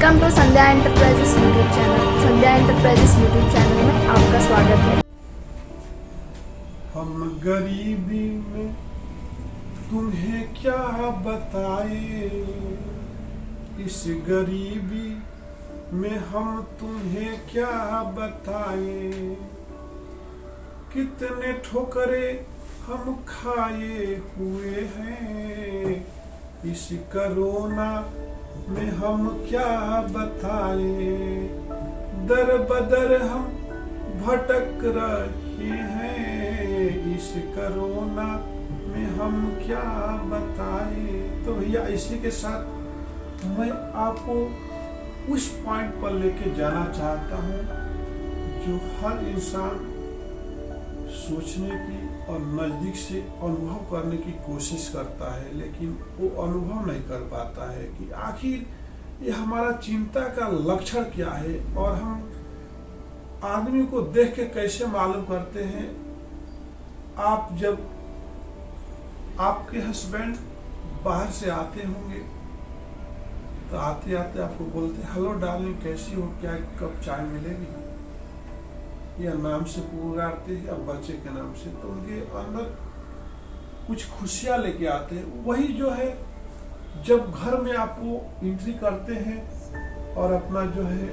Welcome to Sandhya enterprises YouTube channel. Sandhya enterprises YouTube channel में आपका स्वागत है। हम गरीबी में तुम्हें क्या बताए, इस गरीबी में हम तुम्हें क्या बताए, कितने ठोकरे हम खाए हुए हैं, इस कोरोना में हम क्या बताए, दर बदर हम भटक रहे हैं, इस कोरोना में हम क्या बताए। तो भैया इसी के साथ मैं आपको उस पॉइंट पर लेके जाना चाहता हूँ जो हर इंसान सोचने की और नजदीक से अनुभव करने की कोशिश करता है, लेकिन वो अनुभव नहीं कर पाता है कि आखिर ये हमारा चिंता का लक्षण क्या है और हम आदमी को देख के कैसे मालूम करते हैं। आप जब आपके हस्बैंड बाहर से आते होंगे तो आते आते आपको बोलते हेलो डार्लिंग कैसी हो, क्या कब चाय मिलेगी, या नाम से पुकारते हैं या बच्चे के नाम से, तो उनके अंदर कुछ खुशियां लेके आते हैं। वही जो है जब घर में आप वो एंट्री करते हैं और अपना जो है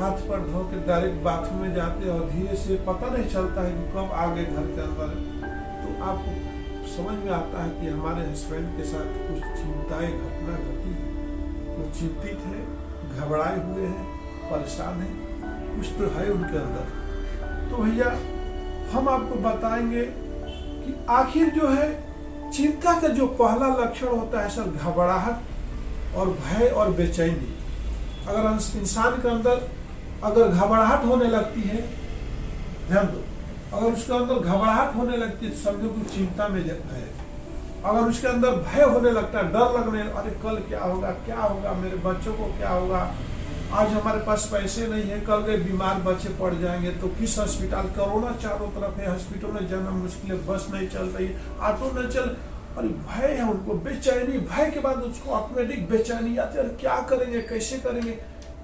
हाथ पर धो के डायरेक्ट बाथरूम में जाते हैं और धीरे से पता नहीं चलता है कि कब आ गए घर के अंदर, तो आपको समझ में आता है कि हमारे हस्बैंड के साथ कुछ चिंताएं घटना घटी है, वो चिंतित है, घबराए हुए हैं, परेशान है, कुछ तो है उनके अंदर। तो भैया हम आपको बताएंगे कि आखिर जो है चिंता का जो पहला लक्षण होता है सर घबराहट और भय और बेचैनी। अगर इंसान के अंदर अगर घबराहट होने लगती है, ध्यान दो, अगर उसके अंदर घबराहट होने लगती है समझो कि चिंता में है। अगर उसके अंदर भय होने लगता है, डर लगने, अरे कल क्या होगा, मेरे बच्चों को क्या होगा, आज हमारे पास पैसे नहीं है, कल के बीमार बच्चे पड़ जाएंगे तो किस अस्पताल, कोरोना चारों तरफ है, हॉस्पिटल में जाना मुश्किल है, बस नहीं चल रही, ऑटो नहीं चल, अरे भय है उनको, बेचैनी, भय के बाद उसको ऑटोमेटिक बेचैनी आती है, क्या करेंगे, कैसे करेंगे।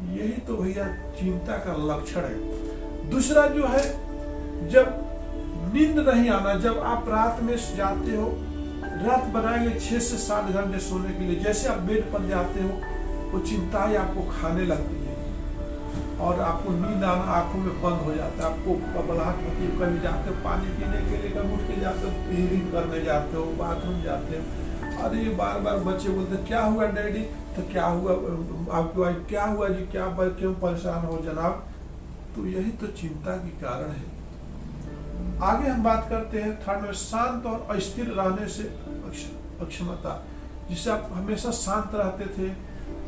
यही तो भैया चिंता का लक्षण है। दूसरा जो है जब नींद नहीं आना, जब आप रात में जाते हो, रात बनाएंगे 6 से 7 घंटे सोने के लिए, जैसे आप बेड पर जाते हो वो चिंताएं आपको खाने लगती है और आपको नींद आना आंखों में बंद हो जाता है, आपको घबराहट होती है, कभी जाते हो पानी पीने के लिए, कभी उठ के जाते हो, यूरिन करने जाते हो, बाथरूम जाते हो, अरे बार बार बच्चे बोलते क्या हुआ डैडी, तो क्या हुआ आपकी वाइफ, क्या हुआ जी, क्यों परेशान हो जनाब। तो यही तो चिंता की कारण है। आगे हम बात करते हैं थर्ड में शांत और अस्थिर रहने से अक्षमता, जिससे आप हमेशा शांत रहते थे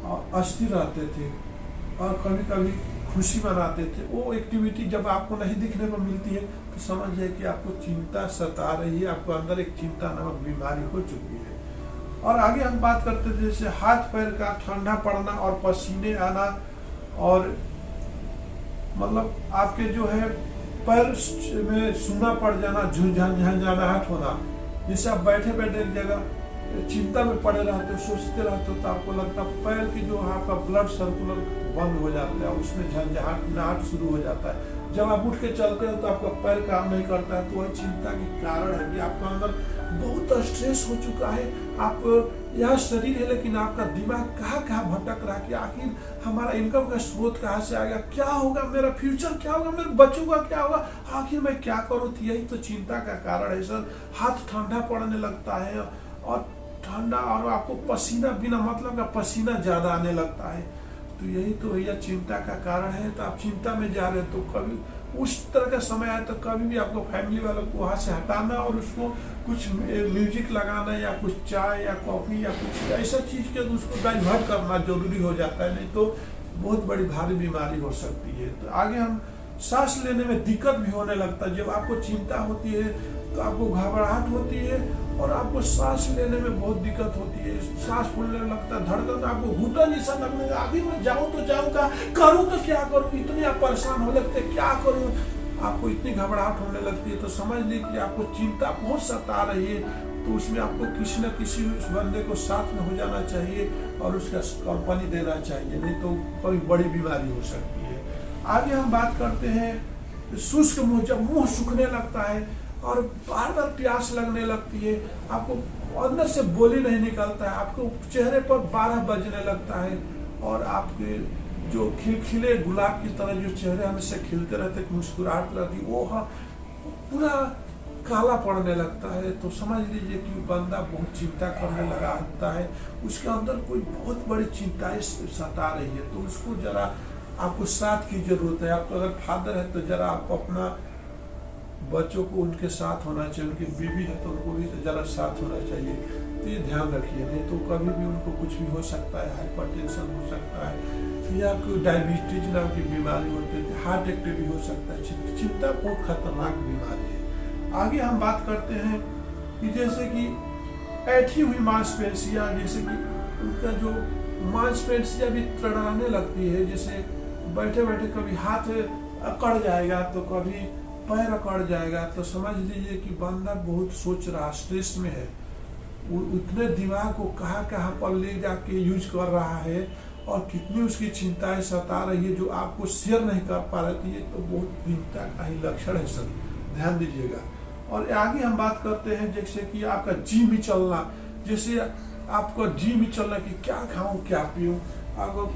और अस्थिर रहते थे और कभी कभी खुशी मनाते थे, वो एक्टिविटी जब आपको नहीं दिखने को मिलती है तो समझ जाए कि आपको चिंता सता रही है, आपको अंदर एक चिंता नामक बीमारी हो चुकी है। और आगे हम बात करते थे जैसे हाथ पैर का ठंडा पड़ना और पसीने आना, और मतलब आपके जो है पैर में सूना पड़ जाना, झंझनाहट होना, जैसे आप बैठे बैठे एक जगह चिंता में पड़े रहते हो, सोचते रहते हो, तो आपको लगता है पैर की जो आपका ब्लड सर्कुलर बंद हो जाता है, उसमें झंझनाहट शुरू हो जाता है। जब आप उठ के चलते हो तो आपका पैर काम नहीं करता है, तो वह चिंता के कारण है कि आपका अंदर बहुत स्ट्रेस हो चुका है। आप यह शरीर है लेकिन आपका दिमाग कहाँ कहाँ भटक रहा है कि आखिर हमारा इनकम का स्रोत कहाँ से आएगा, क्या होगा, मेरा फ्यूचर क्या होगा, मेरे बच्चों का क्या होगा, आखिर मैं क्या करूँ। यही तो चिंता का कारण है सर। हाथ ठंडा पड़ने लगता है और ठंडा, और आपको पसीना बिना मतलब का पसीना ज्यादा आने लगता है, तो यही तो भैया चिंता का कारण है। तो आप चिंता में जा रहे हो तो कभी उस तरह का समय आए तो कभी भी आपको फैमिली वालों को वहां से हटाना और उसको कुछ म्यूजिक लगाना या कुछ चाय या कॉफी या कुछ ऐसा चीज के उसको डाइवर्ट करना जरूरी हो जाता है, नहीं तो बहुत बड़ी भारी बीमारी हो सकती है। तो आगे हम सांस लेने में दिक्कत भी होने लगता है। जब आपको चिंता होती है तो आपको घबराहट होती है और आपको सांस लेने में बहुत दिक्कत होती है, सांस फूलने लगता है, धड़कन आपको घुटन जैसा लगने लगा, आगे मैं जाऊँ तो जाऊँ क्या करूँ, तो क्या करूँ, इतने आप परेशान हो लगते क्या करूँ, आपको इतनी घबराहट होने लगती है, तो समझ लीजिए कि आपको चिंता बहुत सता रही है। तो तो उसमें आपको किसी न किसी उस बंदे को साथ में हो जाना चाहिए और उसका कंपनी देना चाहिए, नहीं तो कोई बड़ी बीमारी हो सकती है। आगे हम बात करते हैं शुष्क मुंह, जब मुंह सूखने लगता है और बार बार प्यास लगने लगती है, आपको अंदर से बोली नहीं निकलता है, आपको चेहरे पर 12 बजने लगता है और आपके जो खिलखिले गुलाब की तरह जो चेहरे हमेशा खिलते रहते, मुस्कुराहट रहती, वो पूरा काला पड़ने लगता है, तो समझ लीजिए कि बंदा बहुत चिंता करने लगा होता है, उसके अंदर कोई बहुत बड़ी चिंताएं सता रही है। तो उसको जरा आपको साथ की जरूरत है। आपको अगर फादर है तो जरा आपको अपना बच्चों को उनके साथ होना चाहिए, उनकी बीवी है तो उनको भी जरा साथ होना चाहिए। तो ये ध्यान रखिए, नहीं तो कभी भी उनको कुछ भी हो सकता है, हाइपरटेंशन हो सकता है या कोई डायबिटीज नाम की बीमारी होती है, हार्ट अटैक भी हो सकता है। चिंता बहुत खतरनाक बीमारी है। आगे हम बात करते हैं कि जैसे कि ऐठी हुई मांसपेशियां, जैसे कि उनका जो मांसपेशियां भी तड़ाने लगती है, जैसे बैठे बैठे कभी हाथ अकड़ जाएगा तो कभी पैर अकड़ जाएगा, तो समझ लीजिए कि बंदा बहुत सोच रहा, स्ट्रेस में है, वो उतने दिमाग को कहाँ पर ले जाके यूज कर रहा है और कितनी उसकी चिंताएं सता रही है जो आपको शेयर नहीं कर पा रही है, तो बहुत चिंता का ही लक्षण है सर, ध्यान दीजिएगा। और आगे हम बात करते हैं जैसे कि आपका जी भी चलना, जैसे आपका जी भी चलना कि क्या खाऊं क्या पीऊं, अगर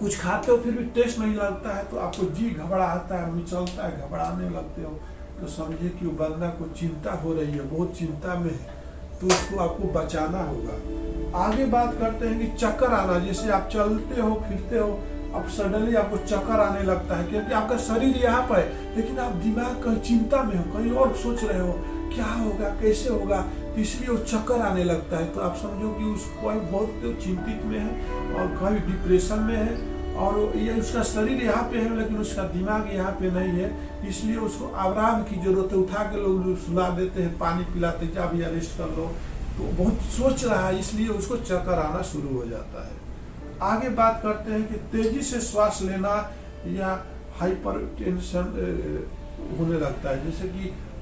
कुछ खाते हो फिर भी टेस्ट नहीं लगता है तो आपको जी घबराता है, मिचलता है, घबराने लगते हो, तो समझिए कि वो बंदा को चिंता हो रही है, बहुत चिंता में है, तो उसको आपको बचाना होगा। आगे बात करते हैं कि चक्कर आना, जैसे आप चलते हो फिरते हो, अब सडनली आपको चक्कर आने लगता है, क्योंकि आपका शरीर यहाँ पर है लेकिन आप दिमाग कहीं चिंता में हो, कहीं और सोच रहे हो क्या होगा कैसे होगा, तो इसलिए वो चक्कर आने लगता है। तो आप समझो कि उसको बहुत चिंतित में है और कहीं डिप्रेशन में है, और ये उसका शरीर यहाँ पे है लेकिन उसका दिमाग यहाँ पे नहीं है, इसलिए उसको आराम की जरूरत है। उठा के लोग सुला देते हैं, पानी पिलाते, जा भी रेस्ट कर लो, तो बहुत सोच रहा है इसलिए उसको चक्कर आना शुरू हो जाता है। आगे बात करते हैं कि तेजी से श्वास लेना या हाइपर टेंशन होने लगता है,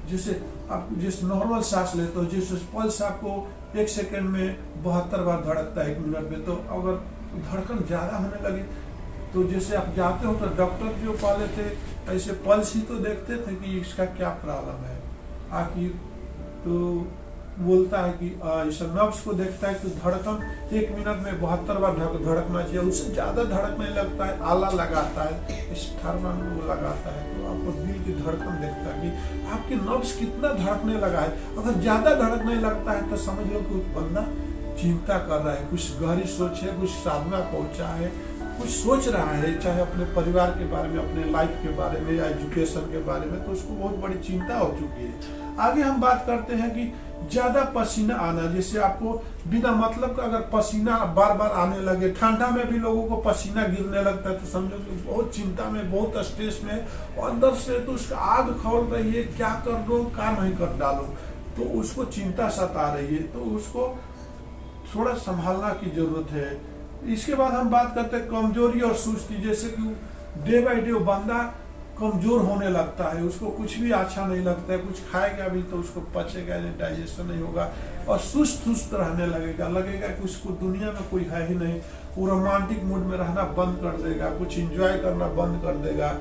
जैसे आप जिस नॉर्मल सांस लेते हो, जिस पल्स आपको 1 सेकंड में 72 बार धड़कता है 1 मिनट में, तो अगर धड़कन ज्यादा होने लगे तो जैसे आप जाते हो तो डॉक्टर जो पहले थे ऐसे पल्स ही तो देखते थे कि इसका क्या प्रॉब्लम है, आखिर तो बोलता है कि ऐसा नब्ज को देखता है कि धड़कन 1 मिनट में 72 बार धड़कना चाहिए, उससे ज्यादा धड़कने लगता है, आला लगाता है, इस थर्मन वो लगाता है, तो आपको दिल की धड़कन देखता है कि आपकी नब्ज कितना धड़कने लगा है। अगर ज्यादा धड़कने लगता है तो समझ लो कि बंदा चिंता कर रहा है, कुछ गहरी सोच है, कुछ साधना पहुंचा है, कुछ सोच रहा है, चाहे अपने परिवार के बारे में, अपने लाइफ के बारे में या एजुकेशन के बारे में, तो उसको बहुत बड़ी चिंता हो चुकी है। आगे हम बात करते हैं कि ज्यादा पसीना आना, जैसे आपको बिना मतलब का अगर पसीना बार बार आने लगे, ठंडा में भी लोगों को पसीना गिरने लगता है, तो समझो कि बहुत चिंता में, बहुत स्ट्रेस में, अंदर से तो उसका आग खौल रही है, क्या कर दो क्या नहीं कर डालो, तो उसको चिंता सता रही है, तो उसको थोड़ा संभालना की जरूरत है। इसके बाद हम बात करते हैं कमजोरी और सुस्ती, जैसे कि डे बाय डे बंदा कमजोर होने लगता है, उसको कुछ भी अच्छा नहीं लगता है, कुछ खाएगा भी तो उसको पचेगा नहीं, डाइजेशन नहीं होगा और सुस्त रहने लगेगा कि उसको दुनिया में कोई है ही नहीं, वो रोमांटिक मूड में रहना बंद कर देगा, कुछ एंजॉय करना बंद कर देगा,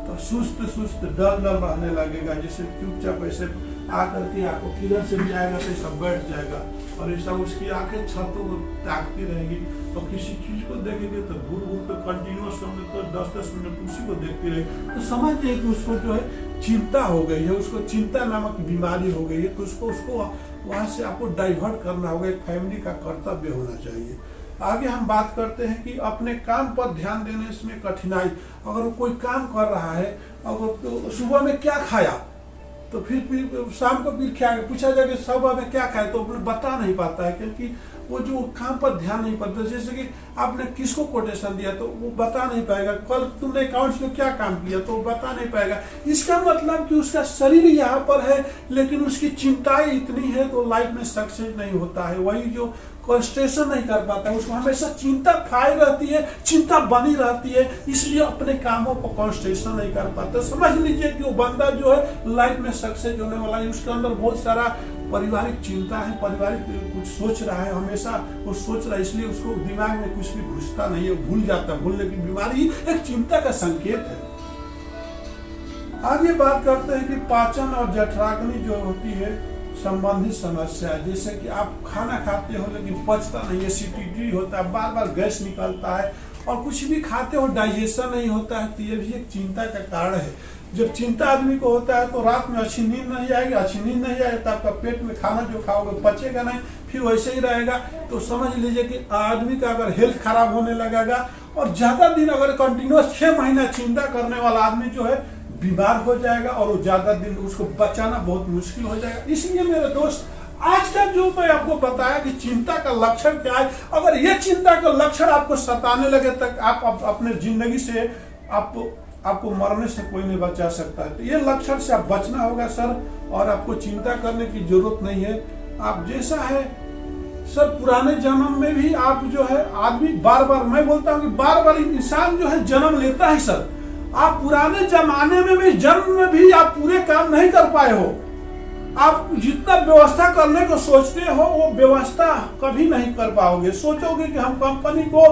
तो सुस्त डल रहने लगेगा, जैसे चुपचाप ऐसे आकर के आपको किधर से भी आएगा तो सब बैठ जाएगा और ऐसा उसकी आंखें छतों को ताकती रहेंगी, तो किसी चीज को देखेंगे तो घूर के कंटिन्यूअस तो 10-10 मिनट उसी को देखती रहेगी, तो समझ जाए कि उसको जो है चिंता हो गई है, उसको चिंता नामक बीमारी हो गई है, तो उसको वहां से आपको डाइवर्ट करना होगा, एक फैमिली का कर्तव्य होना चाहिए। आगे हम बात करते हैं कि अपने काम पर ध्यान देने में कठिनाई, अगर वो कोई काम कर रहा है, अगर तो सुबह में क्या खाया तो फिर शाम को फिर क्या पूछा जाए कि सुबह में क्या खाया, तो बता नहीं पाता है, क्योंकि वो जो काम पर ध्यान नहीं पड़ता। जैसे कि आपने किसको कोटेशन दिया तो वो बता नहीं पाएगा, कल तुमने अकाउंट्स में क्या काम किया तो वो बता नहीं पाएगा। इसका मतलब कि उसका शरीर यहाँ पर है लेकिन उसकी चिंताएं इतनी है तो लाइफ में सक्सेस नहीं होता है, वही जो कंसंट्रेशन नहीं कर पाता है, उसको हमेशा चिंता खाई रहती है, चिंता बनी रहती है, इसलिए अपने कामों पर कंसंट्रेशन नहीं कर पाता। समझ लीजिए कि वो बंदा जो है लाइफ में सक्सेस होने वाला है, उसके अंदर बहुत सारा पारिवारिक चिंता है, पारिवारिक कुछ सोच रहा है, हमेशा वो सोच रहा है, इसलिए उसको दिमाग में कुछ भी घुसता नहीं है, भूल जाता है। भूलने की बीमारी एक चिंता का संकेत है। आगे बात करते हैं कि पाचन और जठराग्नि जो होती है संबंधित समस्या, जैसे कि आप खाना खाते हो लेकिन पचता नहीं, एसिडिटी होता है, बार बार गैस निकलता है, और कुछ भी खाते हो डाइजेशन नहीं होता है, तो ये भी एक चिंता का कारण है। जब चिंता आदमी को होता है तो रात में अच्छी नींद नहीं आएगी, अच्छी नींद नहीं आएगी तो आपका पेट में खाना जो खाओगे पचेगा नहीं, फिर वैसे ही रहेगा। तो समझ लीजिए कि आदमी का अगर हेल्थ खराब होने लगेगा, और ज्यादा दिन अगर कंटिन्यूस 6 महीना चिंता करने वाला आदमी जो है बीमार हो जाएगा, और वो ज्यादा दिन उसको बचाना बहुत मुश्किल हो जाएगा। इसलिए मेरे दोस्त, आज का जो मैं आपको बताया कि चिंता का लक्षण क्या है, अगर ये चिंता का लक्षण आपको सताने लगे तक आप अपने जिंदगी से आपको मरने से कोई नहीं बचा सकता है। तो ये लक्षण से आप बचना होगा सर, और आपको चिंता करने की जरूरत नहीं है। आप जैसा है सर, पुराने जन्म में भी आप जो है आदमी बार बार, मैं बोलता हूँ कि बार बार इंसान जो है जन्म लेता है सर। आप पुराने जमाने में भी जन्म में भी आप पूरे काम नहीं कर पाए हो। आप जितना व्यवस्था करने को सोचते हो वो व्यवस्था कभी नहीं कर पाओगे। सोचोगे कि हम कंपनी को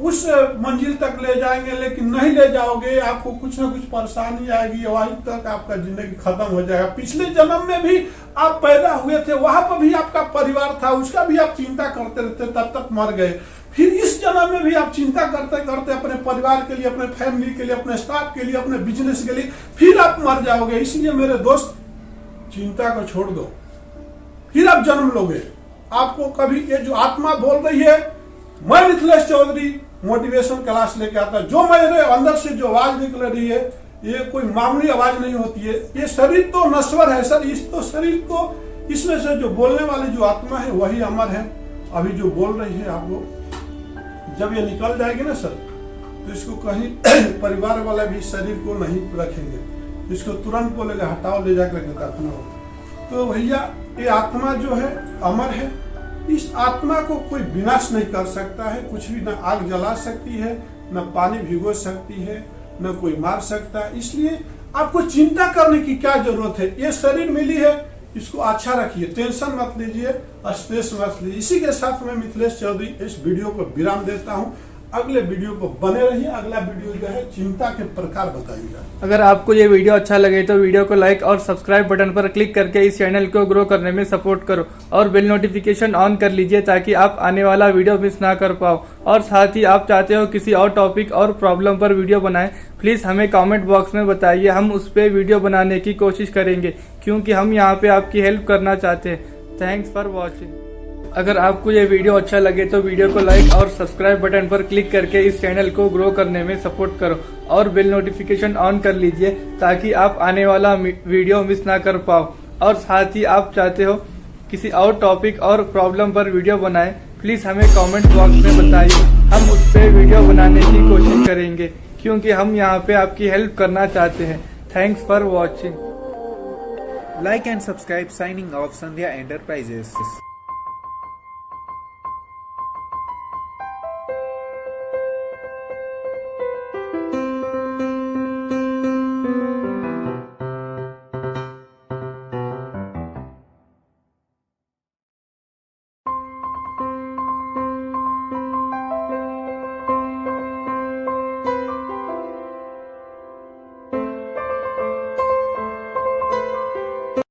उस मंजिल तक ले जाएंगे, लेकिन नहीं ले जाओगे, आपको कुछ ना कुछ परेशानी आएगी, वहीं तक आपका जिंदगी खत्म हो जाएगा। पिछले जन्म में भी आप पैदा हुए थे, वहां पर भी आपका परिवार था, उसका भी आप चिंता करते रहते, तब तक मर गए। फिर इस जन्म में भी आप चिंता करते करते अपने परिवार के लिए, अपने फैमिली के लिए, अपने स्टाफ के लिए, अपने बिजनेस के लिए, फिर आप मर जाओगे। इसलिए मेरे दोस्त, चिंता को छोड़ दो, फिर आप जन्म लोगे। आपको कभी ये जो आत्मा बोल रही है, मैं मिथिलेश चौधरी मोटिवेशन क्लास लेके आता, जो मेरे अंदर से जो आवाज निकल रही है, ये कोई मामूली आवाज नहीं होती है। ये शरीर तो नश्वर है सर, इस तो शरीर को, इसमें से जो बोलने वाली जो आत्मा है वही अमर है। अभी जो बोल रही है आपको, जब ये निकल जाएगी ना सर, तो इसको कहीं परिवार वाला भी शरीर को नहीं रखेंगे, इसको तुरंत बोलेगा हटाओ, ले जाकर दफना हो। तो भैया, ये आत्मा जो है अमर है। इस आत्मा को कोई विनाश नहीं कर सकता है, कुछ भी, ना आग जला सकती है, न पानी भिगो सकती है, न कोई मार सकता है। इसलिए आपको चिंता करने की क्या जरूरत है। ये शरीर मिली है, इसको अच्छा रखिए, टेंशन मत लीजिए, स्ट्रेस मत लीजिए। इसी के साथ मैं मिथिलेश चौधरी इस वीडियो को विराम देता हूँ। अगले वीडियो को बने रहिए। अगला वीडियो जो है चिंता के प्रकार बताइएगा। अगर आपको ये वीडियो अच्छा लगे तो वीडियो को लाइक और सब्सक्राइब बटन पर क्लिक करके इस चैनल को ग्रो करने में सपोर्ट करो, और बेल नोटिफिकेशन ऑन कर लीजिए ताकि आप आने वाला वीडियो मिस ना कर पाओ। और साथ ही आप चाहते हो किसी और टॉपिक और प्रॉब्लम पर वीडियो बनाएं, प्लीज हमें कमेंट बॉक्स में बताइए, हम उस पर वीडियो बनाने की कोशिश करेंगे, क्योंकि हम यहाँ पे आपकी हेल्प करना चाहते हैं। Thanks for watching. अगर आपको ये वीडियो अच्छा लगे तो वीडियो को लाइक और सब्सक्राइब बटन पर क्लिक करके इस चैनल को ग्रो करने में सपोर्ट करो, और बेल नोटिफिकेशन ऑन कर लीजिए ताकि आप आने वाला वीडियो मिस ना कर पाओ। और साथ ही आप चाहते हो किसी और टॉपिक और प्रॉब्लम पर वीडियो बनाएं, प्लीज हमें कमेंट बॉक्स में बताइए, हम उस पर वीडियो बनाने की कोशिश करेंगे, क्योंकि हम यहाँ पे आपकी हेल्प करना चाहते हैं। Thanks for watching. Like and subscribe. Signing off, Sandhya Enterprises.